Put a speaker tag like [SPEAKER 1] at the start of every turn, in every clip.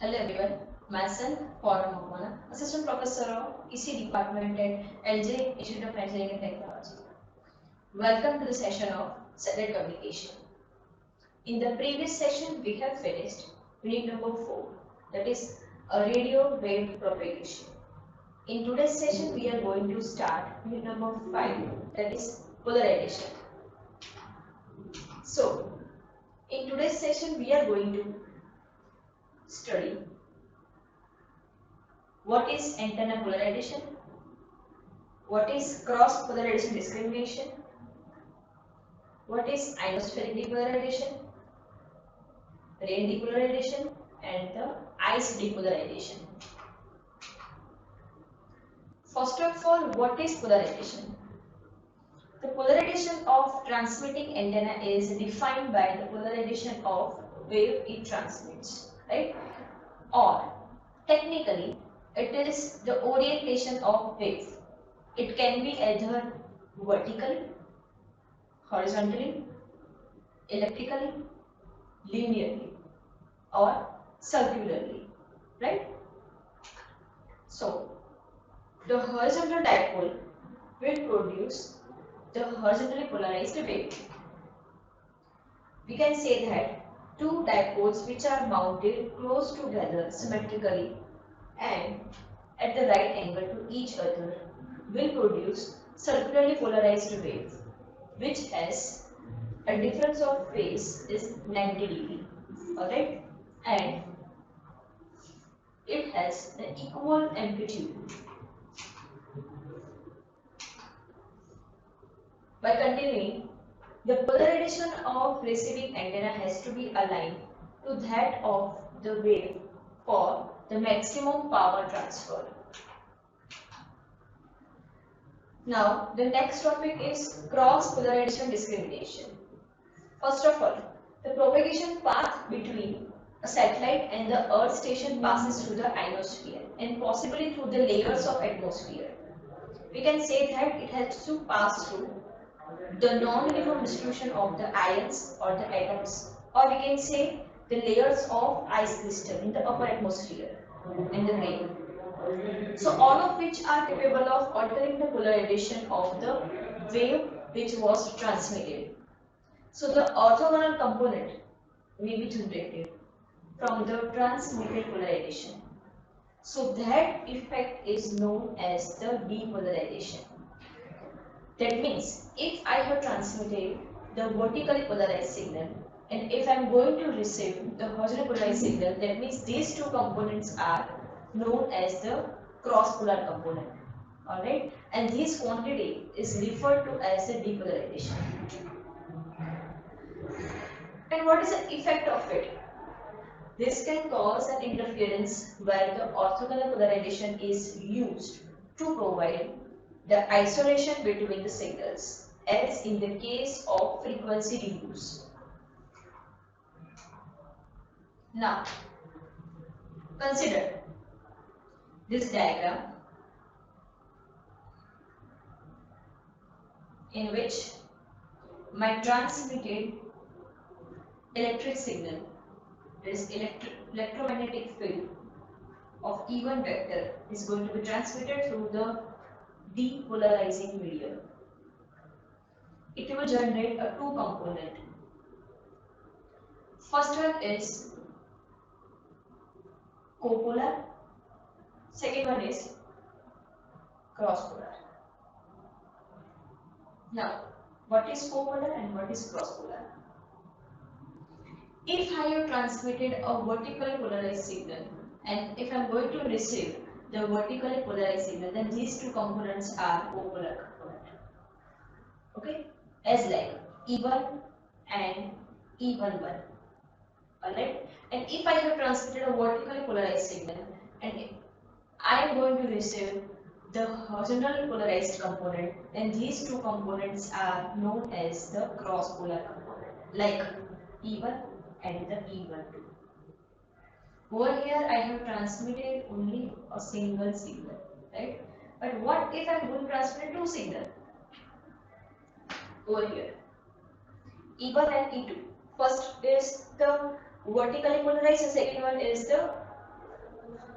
[SPEAKER 1] Hello everyone, myself Paula Mokwana, Assistant Professor of EC Department at LJ Institute of Engineering and Technology. Welcome to the session of Satellite Communication. In the previous session, we have finished unit number 4, that is a radio wave propagation. In today's session, we are going to start unit number 5, that is polarization. So, in today's session, we are going to study what is antenna polarization, what is cross polarization discrimination, what is ionospheric depolarization, rain depolarization, and the ice depolarization. First of all, what is polarization? The polarization of transmitting antenna is defined by the polarization of wave it transmits, right? Or technically, it is the orientation of wave. It can be either vertically, horizontally, elliptically, linearly, or circularly, right? So, the horizontal dipole will produce the horizontally polarized wave. We can say that two dipoles which are mounted close together symmetrically and at the right angle to each other will produce circularly polarized wave, which has a difference of phase is 90 degree, alright, and it has an equal amplitude. By continuing, the polarization of receiving antenna has to be aligned to that of the wave for the maximum power transfer. Now, the next topic is cross polarization discrimination. First of all, the propagation path between a satellite and the Earth station passes through the ionosphere and possibly through the layers of atmosphere. We can say that it has to pass through the non-uniform distribution of the ions or the atoms, or we can say the layers of ice crystal in the upper atmosphere in the rain. So all of which are capable of altering the polarization of the wave which was transmitted. So the orthogonal component may be generated from the transmitted polarization. So that effect is known as the depolarization. That means if I have transmitted the vertically polarized signal and if I am going to receive the horizontally polarized signal, that means these two components are known as the cross polar component. Alright, and this quantity is referred to as the depolarization. And what is the effect of it? This can cause an interference where the orthogonal polarization is used to provide the isolation between the signals, as in the case of frequency reuse. Now, consider this diagram in which my transmitted electric signal, this electromagnetic field of E1 vector is going to be transmitted through the depolarizing medium. It will generate a two component. First one is copolar, second one is cross polar. Now, what is copolar and what is cross polar? If I have transmitted a vertically polarized signal and if I am going to receive the vertically polarized signal, then these two components are copolar component. Okay, as like E1 and E11. Alright, and if I have transmitted a vertically polarized signal and I am going to receive the horizontally polarized component, then these two components are known as the cross polar component, like E1 and the E12. Over here I have transmitted only a single signal, right? But what if I am going to transmit two signals? Over here, E1 and E2. First is the vertically polarized, the second one is the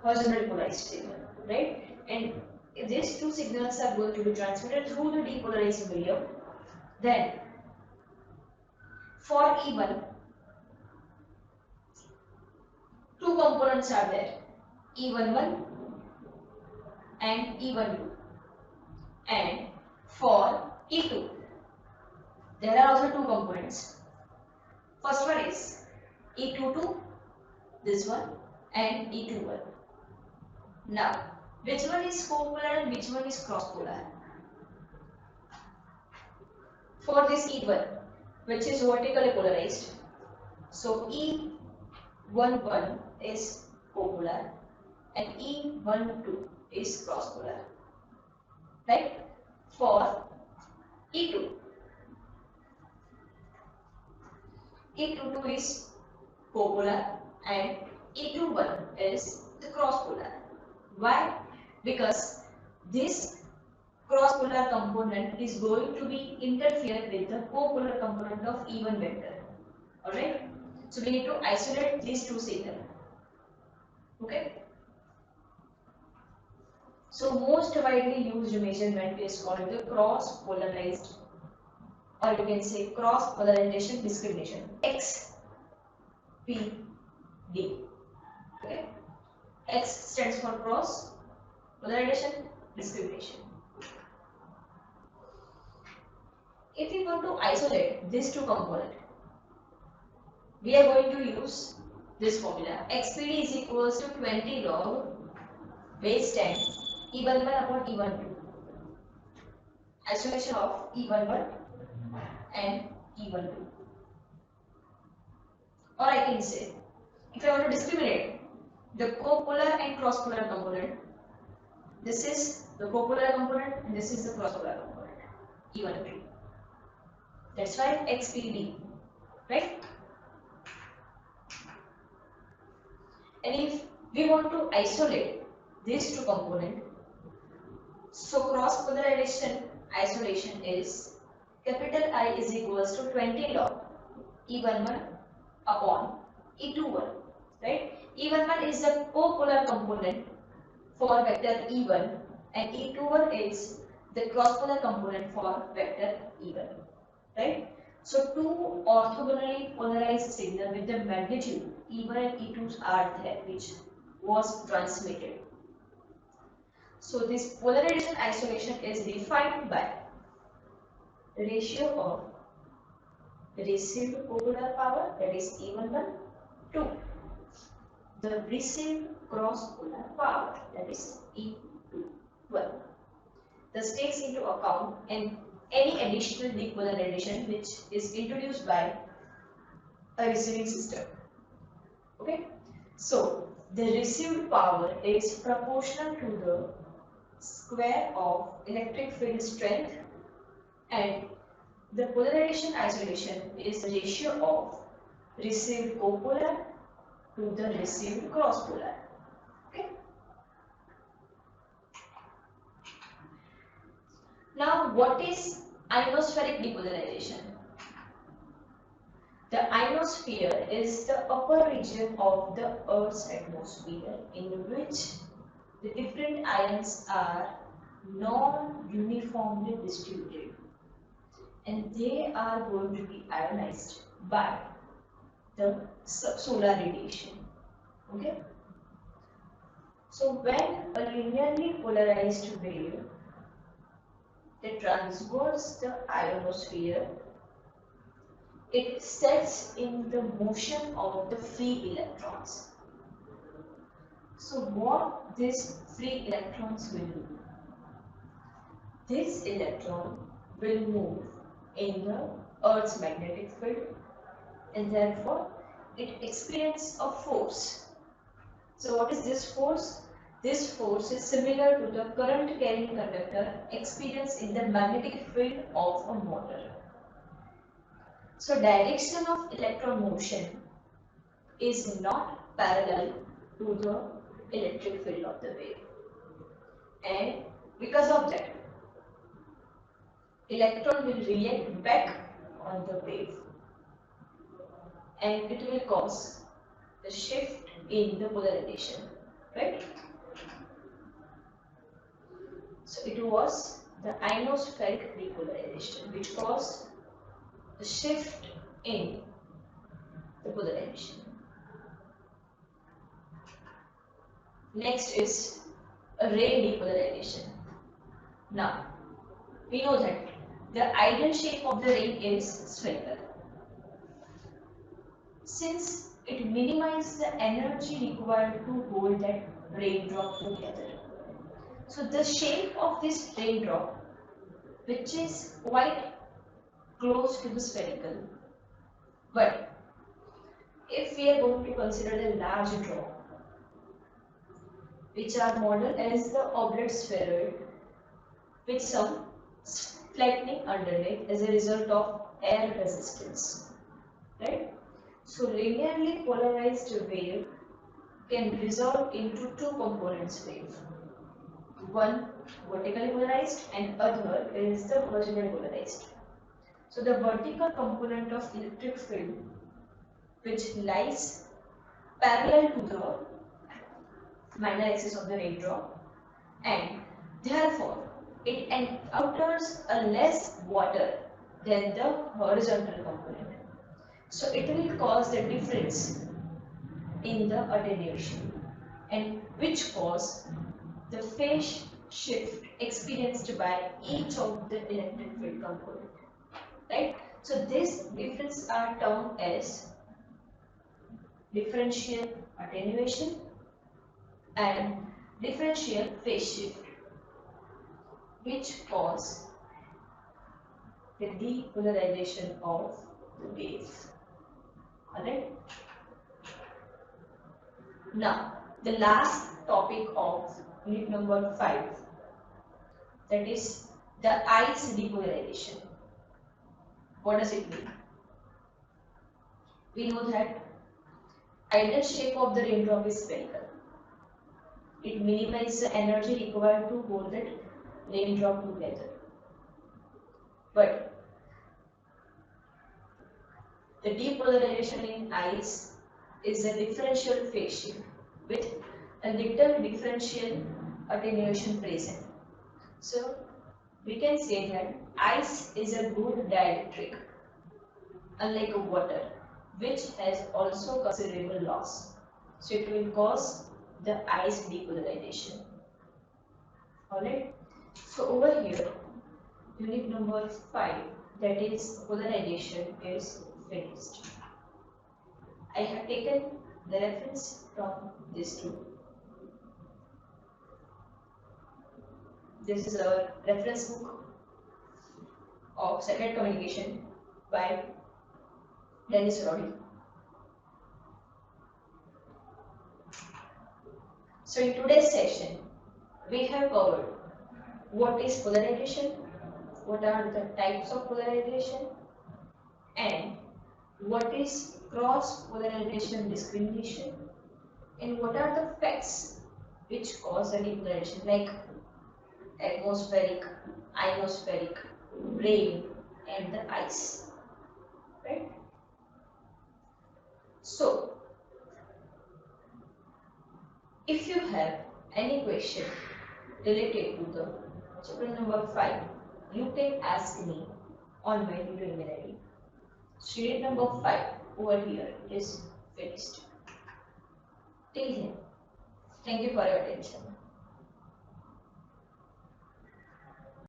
[SPEAKER 1] horizontally polarized signal, right? And if these two signals are going to be transmitted through the depolarized medium, then for E1, two components are there, E11 and E12, and for E2, there are also two components. First one is E22, this one, and E21. Now, which one is copolar and which one is cross-polar? For this E1, which is vertically polarized, so E11 is copolar and E12 is cross-polar, right? For E2, E22 is copolar and E21 is the cross-polar. Why? Because this cross-polar component is going to be interfered with the copolar component of E1 vector. Alright? So we need to isolate these two signals. Okay? So most widely used measurement is called the cross-polarized, or you can say cross-polarization discrimination, XPD. Okay? X stands for cross polarization discrimination. If we want to isolate these two components, we are going to use this formula. XPD is equals to 20 log base 10 E11 upon E12. Isolation of E11 and E12. Or I can say, if I want to discriminate the copolar and cross-polar component, this is the copolar component and this is the cross-polar component, E12. That's why XPD, right? And if we want to isolate these two components, so cross-polarization isolation is capital I is equals to 20 log E11 upon E21, right? E11 is the copolar component for vector E1 and E21 is the cross-polar component for vector E1, right? So two orthogonally polarized signals with the magnitude E1 and E2 are there, which was transmitted. So this polarization isolation is defined by the ratio of received copolar power, that is E11, to the received cross-polar power, that is E21. This takes into account any additional depolarization which is introduced by a receiving system. Okay, so the received power is proportional to the square of electric field strength, and the polarization isolation is the ratio of received copolar to the received cross-polar. Okay. Now, what is ionospheric depolarization? The ionosphere is the upper region of the Earth's atmosphere in which the different ions are non-uniformly distributed and they are going to be ionized by the solar radiation. Okay. So when a linearly polarized wave that transverse the ionosphere, it sets in the motion of the free electrons. So what these free electrons will do? This electron will move in the Earth's magnetic field and therefore it experiences a force. So what is this force? This force is similar to the current carrying conductor experienced in the magnetic field of a motor. So direction of electron motion is not parallel to the electric field of the wave, and because of that electron will react back on the wave and it will cause the shift in the polarization, right? So it was the ionospheric depolarization which caused the shift in the polarization. Next is a ray depolarization. Now, we know that the ideal shape of the ring is spherical. Since it minimizes the energy required to hold that raindrop together. So the shape of this raindrop, which is quite close to the spherical, but if we are going to consider the large drop, which are modeled as the oblate spheroid with some flattening underneath as a result of air resistance, right? So linearly polarized wave can resolve into two components wave. One vertically polarized and other is the horizontally polarized. So the vertical component of electric field which lies parallel to the minor axis of the raindrop and therefore it encounters a less water than the horizontal component. So it will cause the difference in the attenuation and which cause the phase shift experienced by each of the electric field component, right? So these differences are termed as differential attenuation and differential phase shift, which cause the depolarization of the wave. Alright. Now, the last topic of unit number 5, that is the ice depolarization. What does it mean? We know that ideal shape of the raindrop is spherical. It minimizes the energy required to hold that raindrop together. But the depolarization in ice is a differential phase shift with a little differential attenuation present. So we can say that ice is a good dielectric, unlike water, which has also considerable loss. So it will cause the ice depolarization. Alright. So over here, unit number 5, that is polarization, is finished. I have taken the reference from this two. This is a reference book of satellite communication by Dennis Roddy. So in today's session, we have covered what is polarization, what are the types of polarization, and what is cross polarization discrimination, and what are the facts which cause the depolarization, like atmospheric, ionospheric, rain, and the ice, right? So, if you have any question related to the chapter number 5, you can ask me on my video email ID. Student number 5 over here is finished. Till then, thank you for your attention.